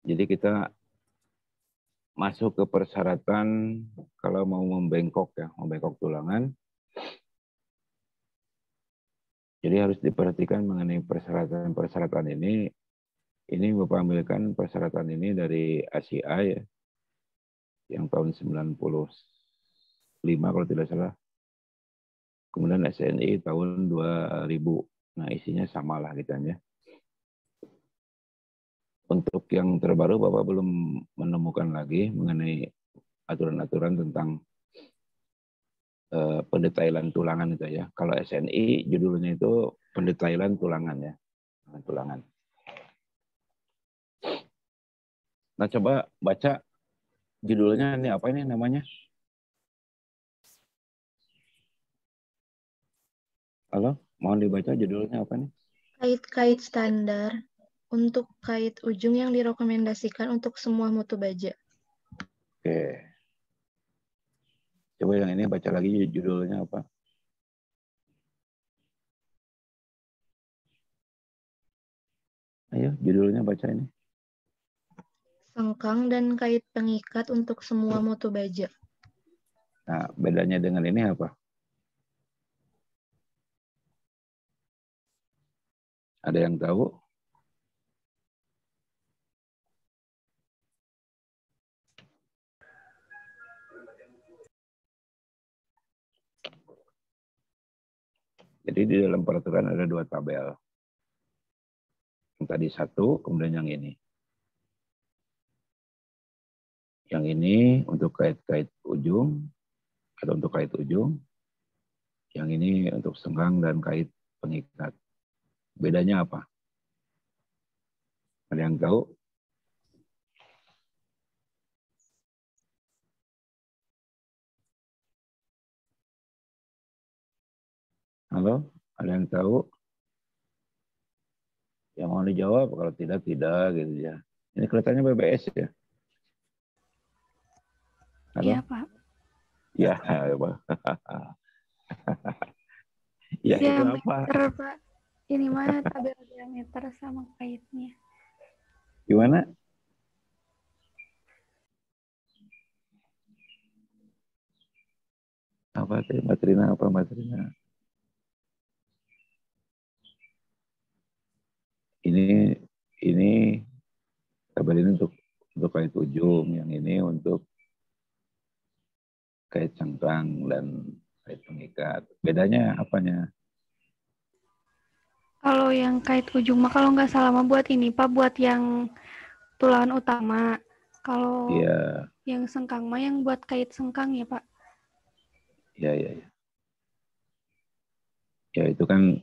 Jadi kita masuk ke persyaratan kalau mau membengkok ya, membengkok tulangan. Jadi harus diperhatikan mengenai persyaratan-persyaratan ini. Ini Bapak ambilkan persyaratan ini dari ACA ya, yang tahun 95 kalau tidak salah. Kemudian SNI tahun 2000. Nah isinya samalah gitu ya. Untuk yang terbaru Bapak belum menemukan lagi mengenai aturan-aturan tentang pendetailan tulangan itu ya. Kalau SNI judulnya itu pendetailan tulangan ya. Tulangan. Nah coba baca judulnya ini apa ini namanya? Halo, mohon dibaca judulnya apa nih? Kait-kait standar untuk kait ujung yang direkomendasikan untuk semua mutu baja. Oke. Coba yang ini baca lagi judulnya apa? Ayo, judulnya baca ini. Sengkang dan kait pengikat untuk semua mutu baja. Nah, bedanya dengan ini apa? Ada yang tahu? Jadi di dalam peraturan ada dua tabel. Yang tadi satu, kemudian yang ini. Yang ini untuk kait-kait ujung, atau untuk kait ujung. Yang ini untuk sengkang dan kait pengikat. Bedanya apa? Ada yang tahu? Halo? Ada yang tahu? Yang mau dijawab, kalau tidak, tidak gitu ya. Ini kelihatannya BBS ya? Halo? Iya, Pak. Ya, Pak. Ya, itu apa? Diameter, Pak. Ini mah tabel diameter sama kaitnya. Gimana? Apa teh? Materina apa materina? Ini tabel ini untuk kait ujung, yang ini untuk kait cangkang dan kait pengikat. Bedanya apanya? Kalau yang kait ujung mah kalau nggak salah mah buat ini, Pak, buat yang tulangan utama. Kalau Iya, yang sengkang mah yang buat kait sengkang ya, Pak. iya, iya. Ya. Ya itu kan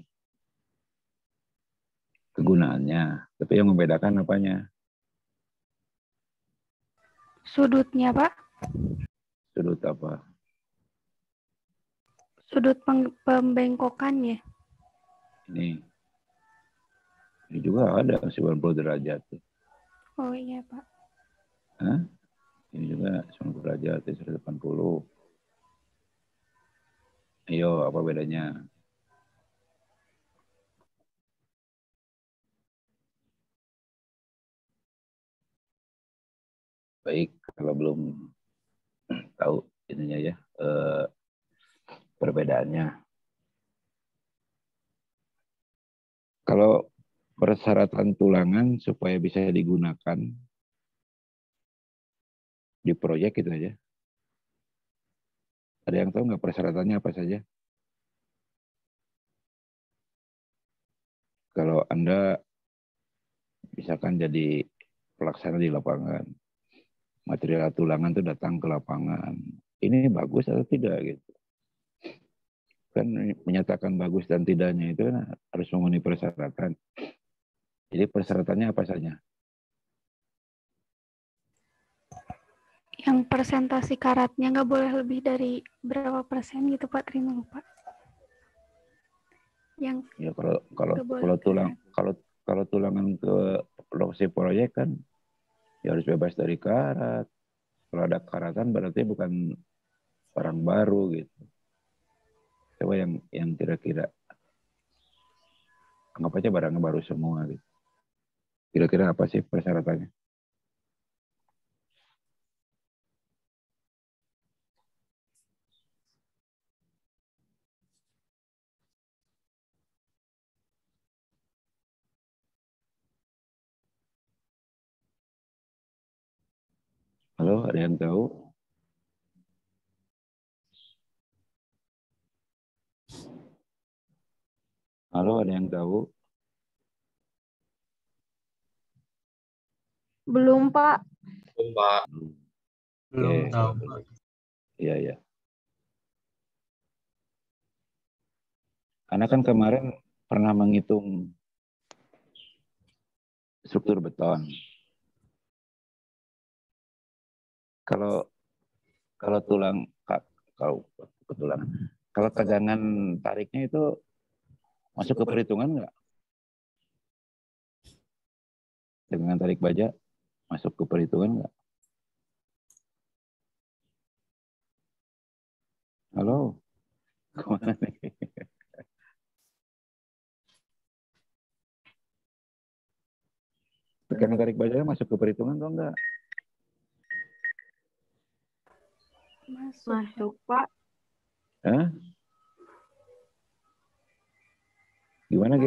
kegunaannya. Tapi yang membedakan apanya? Sudutnya, Pak. Sudut apa? Sudut pembengkokannya. Ini juga ada 90 derajat. Oh iya, Pak. Hah? Ini juga 90 derajat, 180. Ayo, apa bedanya? Baik, kalau belum tahu ininya ya, perbedaannya. Kalau persyaratan tulangan supaya bisa digunakan di proyek itu aja. Ada yang tahu nggak persyaratannya apa saja? Kalau Anda misalkan jadi pelaksana di lapangan, material tulangan itu datang ke lapangan. Ini bagus atau tidak gitu. Kan menyatakan bagus dan tidaknya itu kan harus memenuhi persyaratan. Jadi persyaratannya apa saja? Yang persentasi karatnya nggak boleh lebih dari berapa persen gitu, Pak. Terima lupa. Yang Ya kalau nggak boleh kalau tulang karat. kalau tulangan ke lokasi proyek kan ya harus bebas dari karat. Kalau ada karatan berarti bukan barang baru gitu. Coba yang kira-kira anggap aja barangnya baru semua gitu. Kira-kira apa sih persyaratannya? Halo, ada yang tahu? Halo, ada yang tahu? Belum, Pak. Belum, Pak. Belum Oke. tahu, Pak. Iya, iya. Karena kan kemarin pernah menghitung struktur beton. Kalau tulang, kalau tegangan tariknya itu masuk ke perhitungan nggak? Tegangan tarik baja masuk ke perhitungan nggak? Halo, kemana nih? Tegangan tarik baja masuk ke perhitungan atau enggak? Masuk, Pak. Hah? Gimana?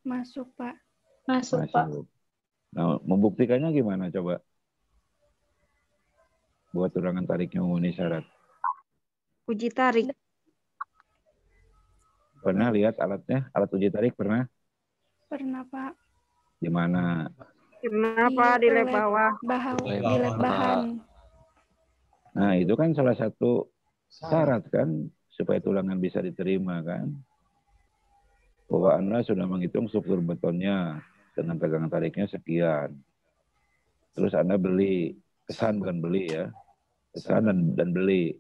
Masuk, Pak. Masuk, Pak. Masuk. Nah, membuktikannya gimana coba? Buat tulangan tariknya memenuhi syarat. Uji tarik. Pernah lihat alatnya? Alat uji tarik pernah? Pernah, Pak. Di mana? Kenapa di lab bawah? Di lab bahan. Nah, itu kan salah satu syarat kan supaya tulangan bisa diterima kan. Bahwa Anda sudah menghitung struktur betonnya dengan tegangan tariknya sekian. Terus Anda beli, pesan bukan beli ya. Pesan dan beli.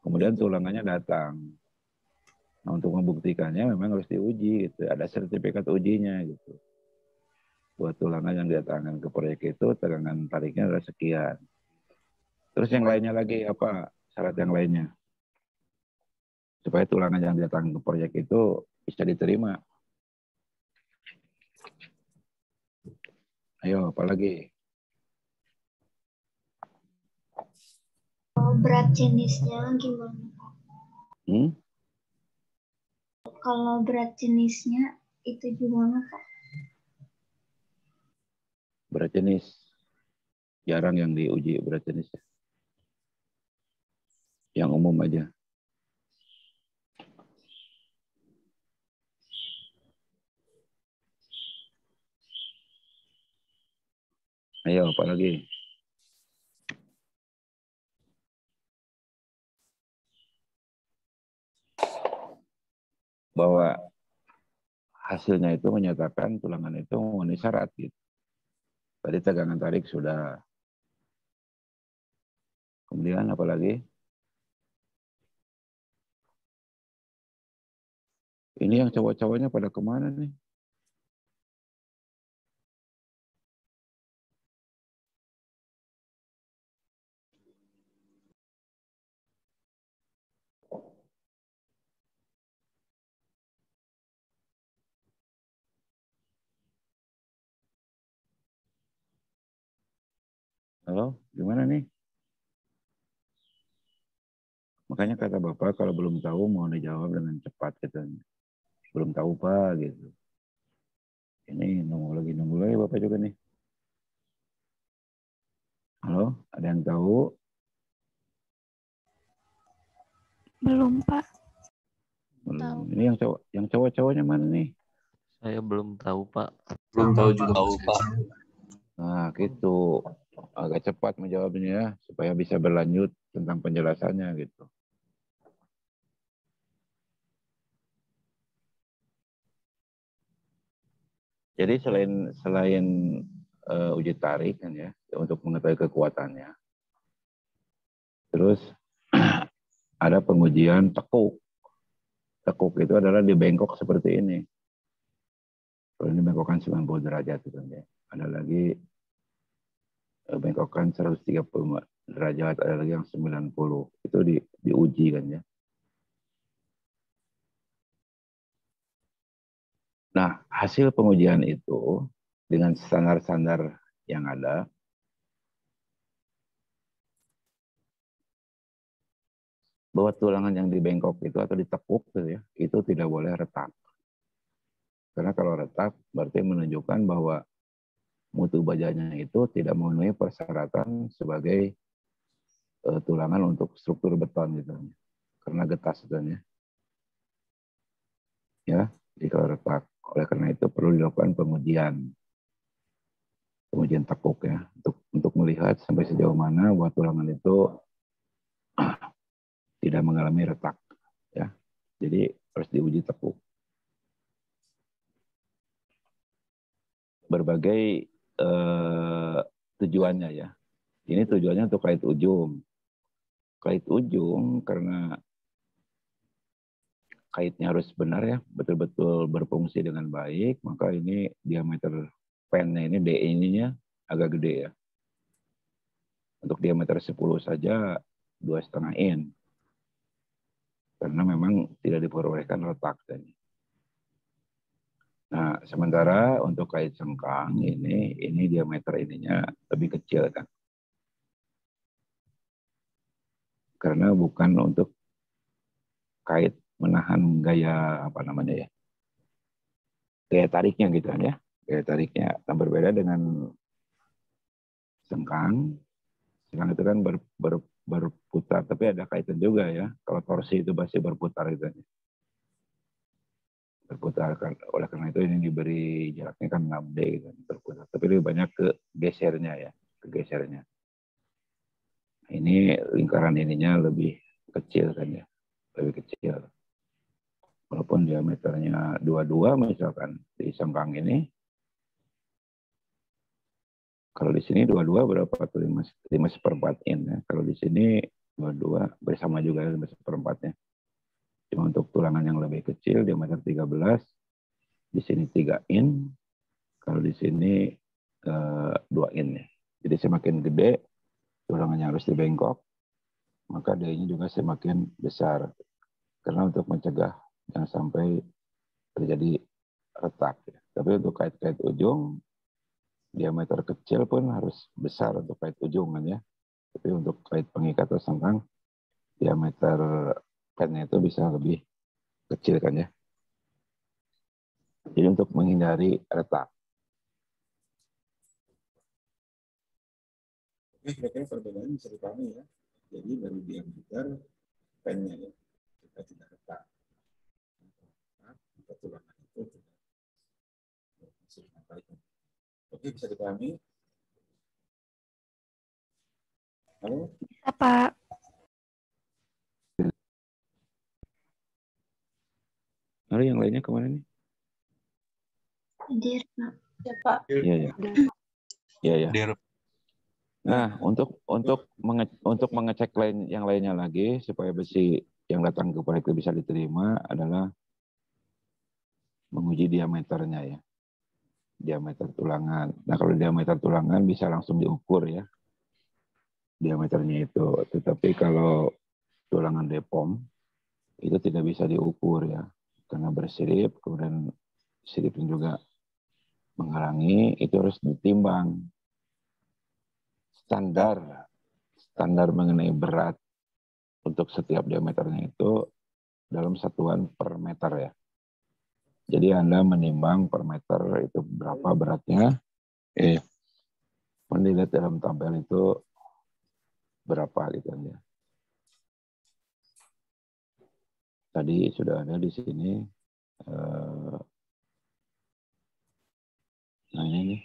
Kemudian tulangannya datang. Nah, untuk membuktikannya memang harus diuji gitu. Ada sertifikat ujinya gitu. Buat tulangan yang didatangkan ke proyek itu tegangan tariknya adalah sekian. Terus yang lainnya lagi apa? Syarat yang lainnya. Supaya tulangan yang didatangkan ke proyek itu bisa diterima. Ayo, apalagi? Berat jenisnya gimana, Pak? Kalau berat jenisnya itu gimana, Pak? Berat jenis. Jarang yang diuji berat jenis. Yang umum aja. Ayo, apalagi? Bahwa hasilnya itu menyatakan tulangan itu memenuhi syarat gitu. Tadi tegangan tarik sudah. Kemudian apalagi? Ini yang cowok-cowoknya pada kemana nih? Halo, gimana nih? Makanya kata Bapak kalau belum tahu mau dijawab dengan cepat gitu. Belum tahu Pak gitu. Ini nunggu lagi Bapak juga nih. Halo, ada yang tahu? Belum, Pak. Belum. Tahu. Ini yang cowok-cowoknya mana nih? Saya belum tahu, Pak. Belum tahu juga, Pak. Nah, gitu. Agak cepat menjawabnya ya, supaya bisa berlanjut tentang penjelasannya gitu. Jadi selain uji tarik kan ya, untuk mengetahui kekuatannya. Terus ada pengujian tekuk. Tekuk itu adalah dibengkok seperti ini. Kalau ini bengkokan 90 derajat itu kan ya. Ada lagi bengkokan 130 derajat, ada lagi yang 90. Itu diuji kan ya. Nah, hasil pengujian itu dengan standar-standar yang ada, bahwa tulangan yang dibengkok itu atau ditekuk gitu ya, itu tidak boleh retak. Karena kalau retak berarti menunjukkan bahwa mutu bajanya itu tidak memenuhi persyaratan sebagai tulangan untuk struktur beton gitu. Karena getah sebenarnya. Ya, jadi kalau retak. Oleh karena itu perlu dilakukan pengujian tekuk ya, untuk melihat sampai sejauh mana bahwa tulangan itu tidak mengalami retak ya. Jadi harus diuji tekuk. Berbagai tujuannya ya. Ini tujuannya untuk kait ujung. Kait ujung karena kaitnya harus benar ya, betul-betul berfungsi dengan baik, maka ini diameter pennya ini DE ininya agak gede ya. Untuk diameter 10 saja 2,5 in. Karena memang tidak diperbolehkan retak tadi. Nah, sementara untuk kait sengkang ini diameter ininya lebih kecil kan. Karena bukan untuk kait menahan gaya apa namanya ya. Gaya tariknya gitu kan ya. Gaya tariknya berbeda dengan sengkang. Sengkang itu kan berputar, tapi ada kaitan juga ya. Kalau torsi itu pasti berputar gitu. Berputar, oleh karena itu ini diberi jaraknya kan 6D gitu, berputar. Tapi lebih banyak ke gesernya ya, ke gesernya. Ini lingkaran ininya lebih kecil kan ya, lebih kecil. Walaupun diameternya 22 misalkan di sengkang ini, kalau di sini 22 berapa tuh 5/4 in ya. Kalau di sini 22 bersama juga 5/4-nya. Cuma untuk tulangan yang lebih kecil diameter 13, di sini 3 in, kalau di sini 2 in ya. Jadi semakin gede tulangannya harus dibengkok, maka D-nya juga semakin besar. Karena untuk mencegah jangan sampai terjadi retak. Ya. Tapi untuk kait-kait ujung, diameter kecil pun harus besar untuk kait ujung kan ya. Tapi untuk kait pengikat atau sengkang, diameter pennya itu bisa lebih kecil kan ya. Jadi untuk menghindari retak. Oke, kira-kira perbedaan bisa dipahami ya. Jadi dari diameter pennya ya, kita tidak retak. Maka tulangan itu tidak masih baik. Oke, bisa dipahami? Halo? Bisa, Pak. Lalu yang lainnya kemana nih? Hadir, Pak. Ya, Pak. Iya ya. Iya ya. Nah, untuk mengecek yang lainnya lagi supaya besi yang datang ke proyek bisa diterima adalah menguji diameternya ya. Diameter tulangan. Nah, kalau diameter tulangan bisa langsung diukur ya. Diameternya itu. Tetapi kalau tulangan depom itu tidak bisa diukur ya. Karena bersirip, kemudian siripnya juga menghalangi, itu harus ditimbang. Standar mengenai berat untuk setiap diameternya itu dalam satuan per meter ya. Jadi Anda menimbang per meter itu berapa beratnya, dilihat dalam tabel itu berapa gitu ya. Tadi sudah ada di sini. Nah ini nih,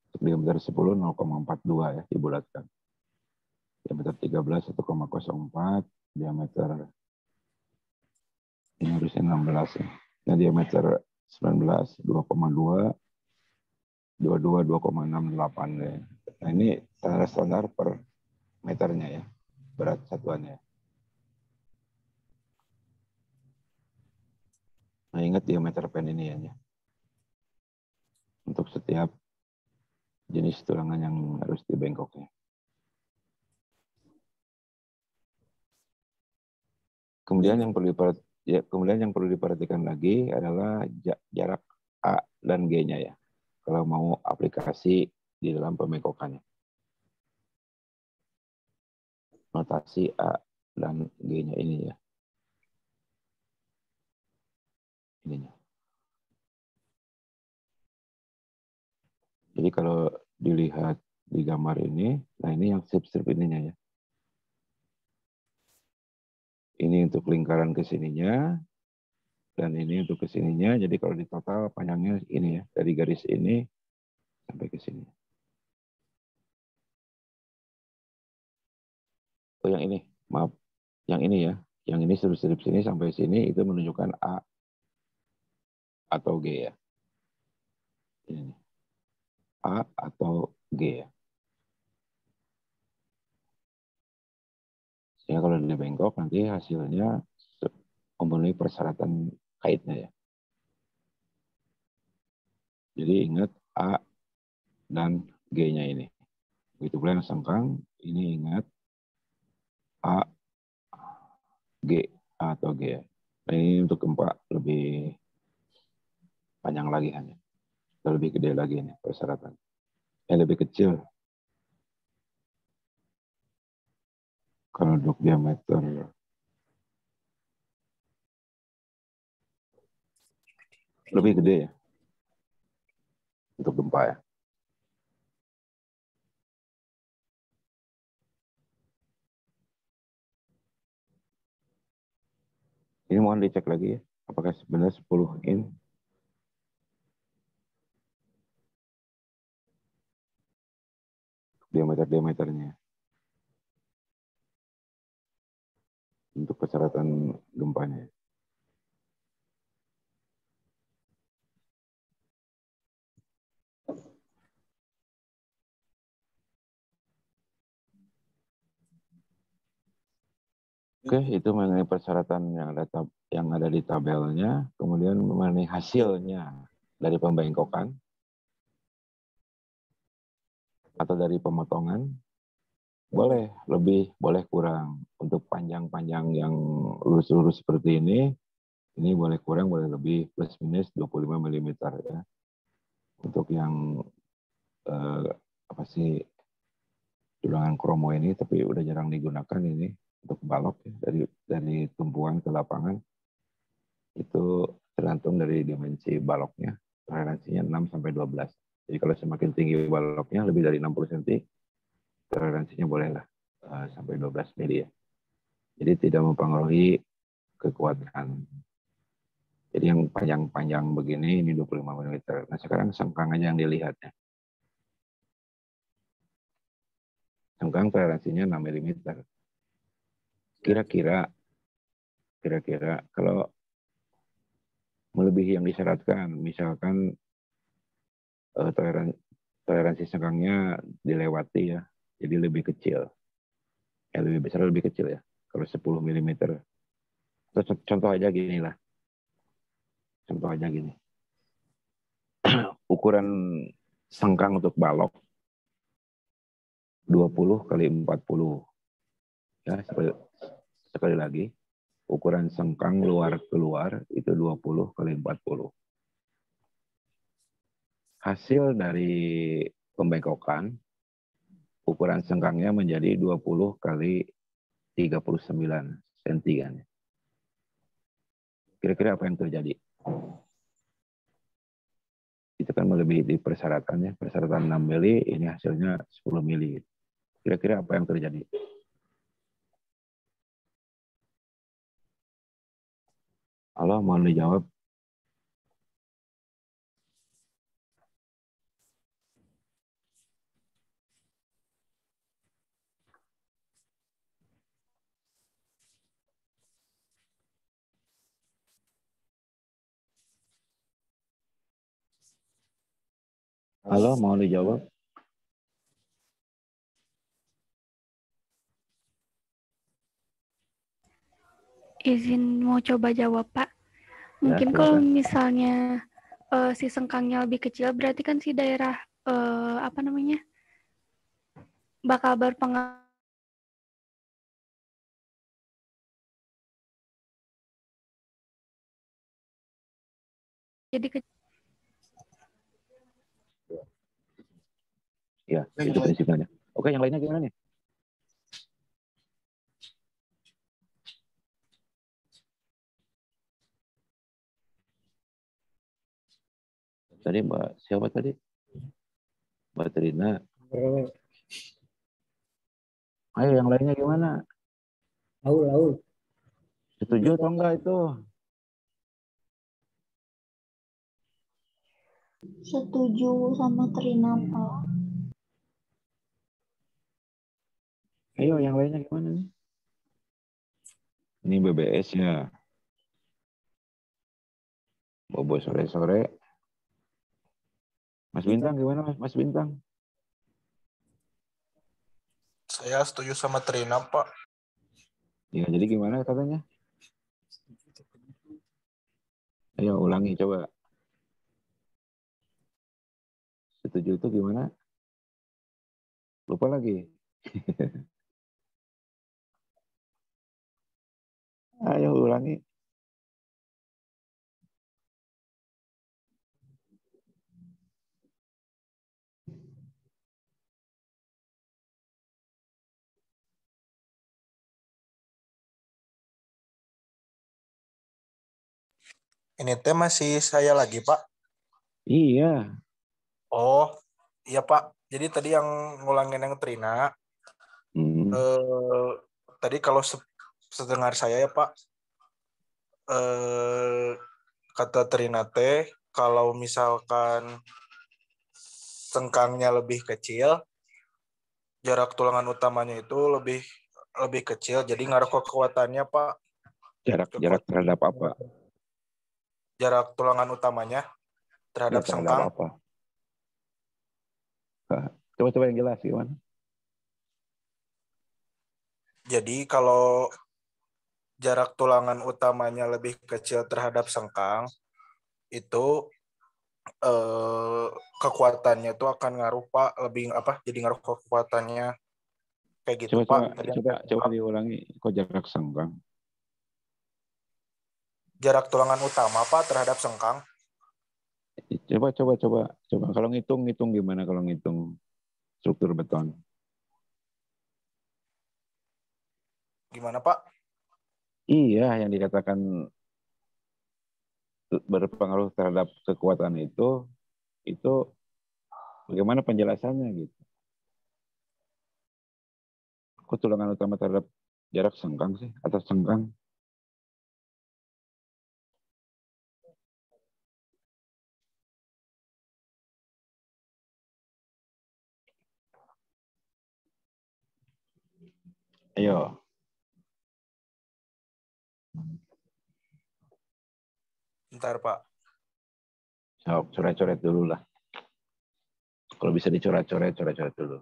untuk diameter 10 0,42 ya dibulatkan. Diameter 13 1,04, diameter ini harusnya 16 ya. Nah diameter 19 2,2, 22 2,68 ya. Nah ini standar per meternya ya, berat satuannya. Nah ingat diameter pen ini ya. Untuk setiap jenis tulangan yang harus dibengkoknya. Kemudian yang perlu diperhatikan lagi adalah jarak A dan G-nya ya. Kalau mau aplikasi di dalam pembengkokannya. Notasi A dan G-nya ini ya. Ininya. Jadi kalau dilihat di gambar ini, nah ini yang strip-strip ininya ya. Ini untuk lingkaran ke sininya, dan ini untuk ke sininya. Jadi kalau di total panjangnya ini ya, dari garis ini sampai ke sini. Oh yang ini, maaf. Yang ini ya. Yang ini strip sini sampai sini itu menunjukkan A atau G ya. Ini. A atau G ya. Sehingga kalau dia bengkok nanti hasilnya memenuhi persyaratan kaitnya ya. Jadi ingat A dan G-nya ini. Begitu pula yang sengkang, ini ingat A, G, A atau G. Nah, ini untuk gempa lebih panjang lagi hanya. Lebih gede lagi ini persyaratan. Lebih kecil. Kalau untuk diameter lebih gede ya. Untuk gempa ya. Ini mohon dicek lagi ya. Apakah sebenarnya 10 in? Diameternya. Untuk persyaratan gempanya. Oke, itu mengenai persyaratan yang ada di tabelnya, kemudian mengenai hasilnya dari pembengkokan atau dari pemotongan, boleh lebih, boleh kurang. Untuk panjang-panjang yang lurus-lurus seperti ini boleh kurang, boleh lebih, plus minus 25 mm ya. Untuk yang tulangan kromo ini, tapi udah jarang digunakan ini. Untuk balok ya, dari tumpuan ke lapangan itu tergantung dari dimensi baloknya, toleransinya 6 sampai 12. Jadi kalau semakin tinggi baloknya lebih dari 60 cm, toleransinya bolehlah sampai 12 mili ya. Jadi tidak mempengaruhi kekuatan. Jadi yang panjang-panjang begini ini 25 mm. Nah sekarang sengkang aja yang dilihat ya. Sengkang toleransinya 6 mm. Kira-kira kalau melebihi yang disyaratkan, misalkan toleransi sengkangnya dilewati ya, jadi lebih kecil. Lebih besar, lebih kecil ya. Kalau 10 mm. Contoh aja gini lah. Contoh aja gini. Ukuran sengkang untuk balok 20 kali 40. Ya, sekali lagi. Ukuran sengkang luar keluar itu 20 kali 40. Hasil dari pembengkokan, ukuran sengkangnya menjadi 20 kali 39 cm kan. Kira-kira apa yang terjadi? Itu kan melebihi di persyaratannya, persyaratan 6 mili, ini hasilnya 10 mili. Kira-kira apa yang terjadi? Halo, mohon dijawab. Halo, mohon dijawab. Izin mau coba jawab, Pak. Mungkin Ya, kalau silakan. misalnya si sengkangnya lebih kecil, berarti kan si daerah bakal berpengaruh. Jadi Ya, itu prinsipnya. Oke, yang lainnya gimana nih? Tadi Mbak, siapa tadi? Mbak Trina. Ayo yang lainnya gimana? Aul. Setuju atau enggak itu? Setuju sama Trina, Pak. Ayo yang lainnya gimana nih? Ini BBS ya. Bobo sore-sore. Mas Bintang gimana Mas Bintang? Saya setuju sama Trina, Pak. Ya jadi gimana katanya? Ayo ulangi coba. Setuju itu gimana? Lupa lagi. Ayo ulangi. Ini teh masih saya lagi, Pak. Iya. Oh, iya, Pak. Jadi tadi yang ngulangin yang Trina, tadi kalau sedengar saya ya, Pak, kata Trina teh, kalau misalkan sengkangnya lebih kecil, jarak tulangan utamanya itu lebih kecil, jadi ngaruh ke kekuatannya, Pak. Jarak terhadap apa? Jarak tulangan utamanya terhadap Ya, terhadap sengkang. apa? Coba-coba yang jelas gimana? Jadi kalau jarak tulangan utamanya lebih kecil terhadap sengkang, itu kekuatannya itu akan ngaruh, Pak, lebih apa? Jadi ngaruh ke kekuatannya kayak gitu, Pak. Coba diulangi. Kok jarak sengkang? Jarak tulangan utama, Pak, terhadap sengkang. Coba. Kalau ngitung gimana kalau ngitung struktur beton? Gimana, Pak? Iya, yang dikatakan berpengaruh terhadap kekuatan itu bagaimana penjelasannya gitu? Kok tulangan utama terhadap jarak sengkang sih? Atau sengkang? Ayo. Bentar, Pak. Coret-coret dulu lah. Kalau bisa dicoret-coret dulu.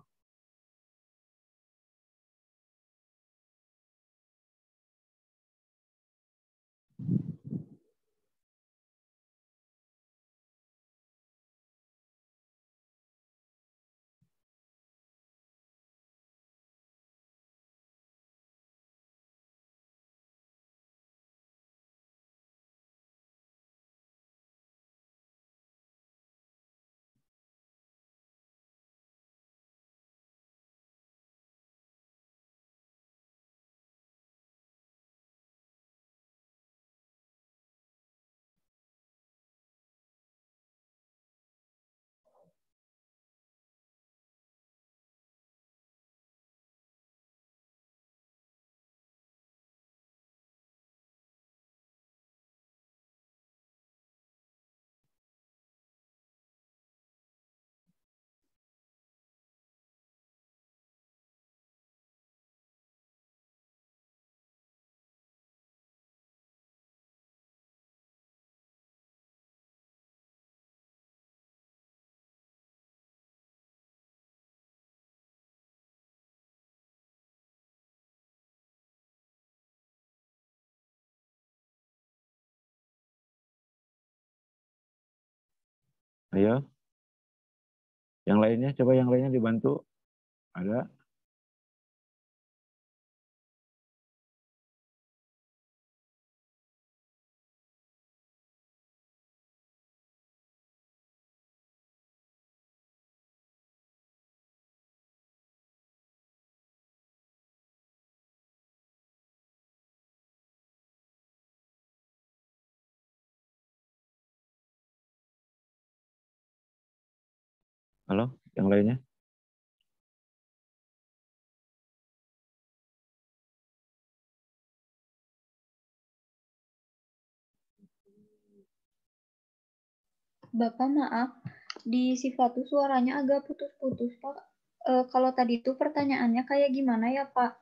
Ayo. Yang lainnya, coba yang lainnya dibantu. Ada? Halo, yang lainnya? Bapak maaf, di Sifat tuh suaranya agak putus-putus, Pak. Kalau tadi tuh pertanyaannya kayak gimana ya, Pak?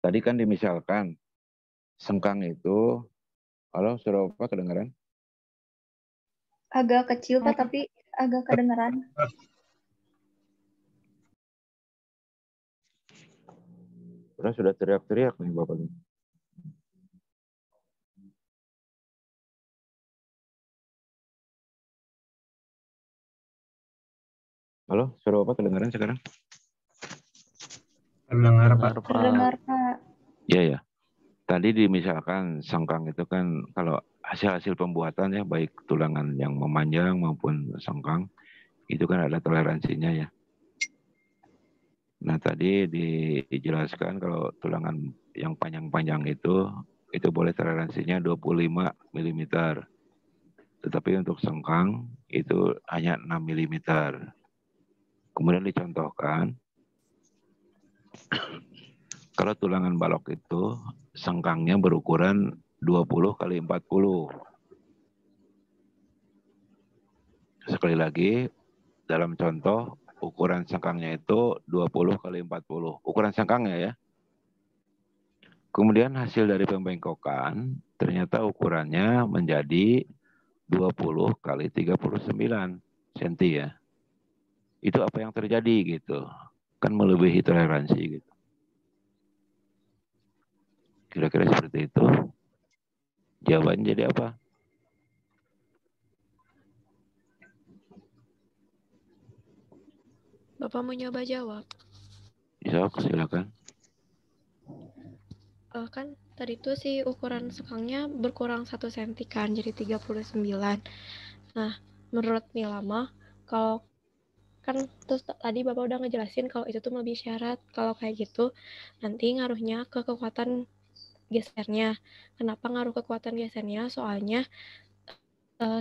Tadi kan dimisalkan sengkang itu, halo suara Bapak kedengaran? Agak kecil, Pak, tapi agak kedengeran. Sudah teriak-teriak nih Bapak. Halo, suara Bapak kedengaran sekarang? Terdengar, Pak. Terdengar, Pak. Iya ya. Tadi dimisalkan sengkang itu kan kalau hasil-hasil pembuatan ya baik tulangan yang memanjang maupun sengkang itu kan ada toleransinya ya. Nah tadi dijelaskan kalau tulangan yang panjang-panjang itu boleh toleransinya 25 mm. Tetapi untuk sengkang itu hanya 6 mm. Kemudian dicontohkan kalau tulangan balok itu sengkangnya berukuran 20 kali 40. Sekali lagi, dalam contoh ukuran sengkangnya itu 20 kali 40. Ukuran sengkangnya ya. Kemudian hasil dari pembengkokan ternyata ukurannya menjadi 20 kali 39 cm ya. Itu apa yang terjadi gitu. Kan melebihi toleransi gitu. Kira-kira seperti itu. Jawabannya jadi apa? Bapak mau nyoba jawab? Bisa, silakan. Kan tadi tuh si ukuran sekangnya berkurang 1 cm kan, jadi 39. Nah, menurut Mila mah, kalau kan terus tadi Bapak udah ngejelasin kalau itu tuh melebihi syarat. Kalau kayak gitu, nanti ngaruhnya ke kekuatan gesernya. Kenapa ngaruh kekuatan gesernya? Soalnya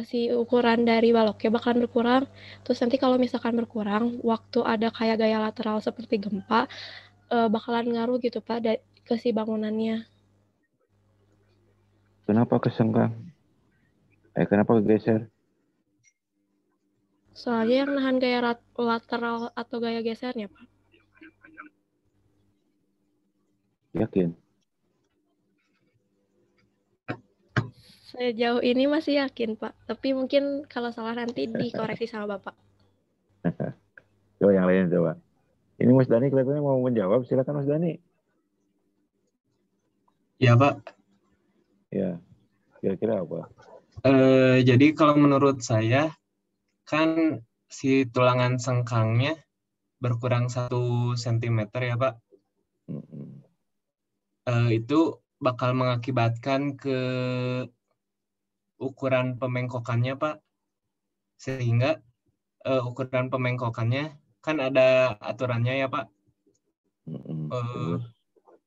si ukuran dari baloknya bakalan berkurang. Terus nanti kalau misalkan berkurang, waktu ada kayak gaya lateral seperti gempa, bakalan ngaruh gitu Pak ke si bangunannya. Kenapa kesengkang? Kenapa kegeser? Soalnya yang nahan gaya lateral atau gaya gesernya Pak. Yakin? Sejauh ini masih yakin Pak, tapi mungkin kalau salah nanti dikoreksi sama Bapak. Coba yang lain coba. Ini Mas Dani kelihatannya mau menjawab. Silakan Mas Dani. Ya, Pak. Ya, kira-kira apa? Jadi kalau menurut saya, kan si tulangan sengkangnya berkurang 1 cm ya, Pak. Itu bakal mengakibatkan ke ukuran pemengkokannya, Pak. Sehingga ukuran pemengkokannya kan ada aturannya ya, Pak.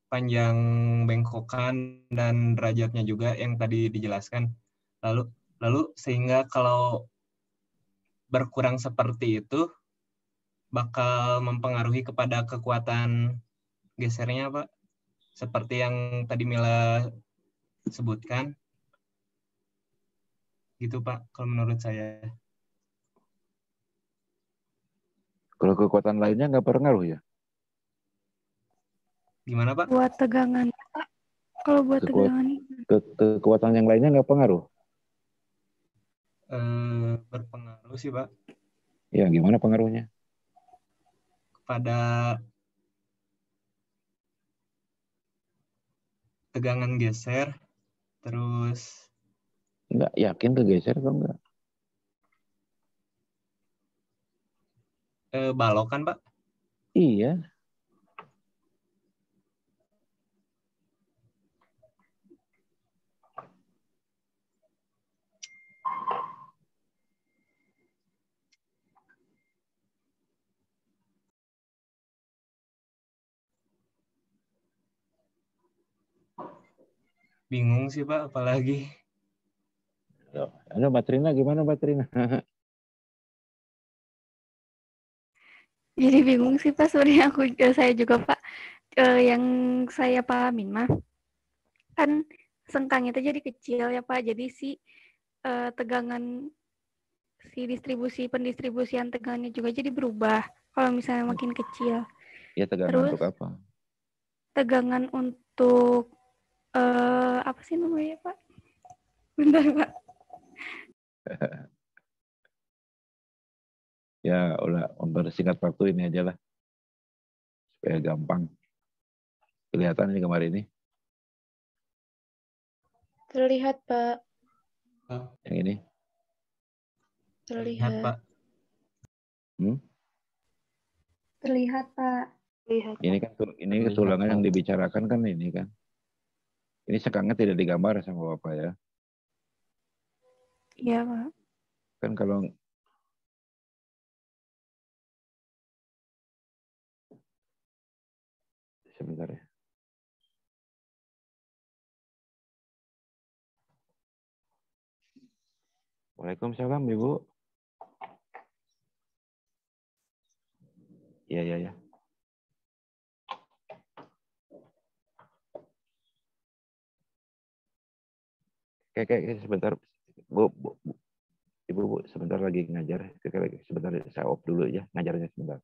Panjang bengkokan dan derajatnya juga yang tadi dijelaskan. Lalu sehingga kalau berkurang seperti itu bakal mempengaruhi kepada kekuatan gesernya, Pak. Seperti yang tadi Mila sebutkan. Gitu, Pak, kalau menurut saya. Kalau kekuatan lainnya nggak berpengaruh ya? Gimana, Pak? Buat tegangan, Pak. Kalau buat tegangan. Kekuatan yang lainnya nggak pengaruh? Berpengaruh sih, Pak. Ya, gimana pengaruhnya? Pada tegangan geser, terus... Nggak yakin kegeser atau enggak? Balok kan, Pak? Iya. Bingung sih, Pak, apalagi. Mbak Trina gimana Mbak Trina? Jadi bingung sih Pak, sebenarnya saya juga Pak. Yang saya pahamin mah kan sengkang itu jadi kecil ya Pak. Jadi tegangan pendistribusian tegangannya juga jadi berubah kalau misalnya makin kecil. Ya tegangan Terus untuk apa? tegangan untuk apa sih namanya Pak? Bentar Pak. Ya udah untuk singkat waktu ini aja lah supaya gampang. Kelihatan ini kemarin ini. Terlihat, Pak. Yang ini. Lihat, Pak. Terlihat, Pak. Ini kan ketulangan yang dibicarakan kan ini kan. Ini sekangnya tidak digambar sama Bapak ya. Iya Pak. Kan kalau sebentar ya. Waalaikumsalam Ibu. Iya. Kayak sebentar Bu, Ibu sebentar lagi ngajar. Sebentar saya off dulu ya ngajarnya sebentar.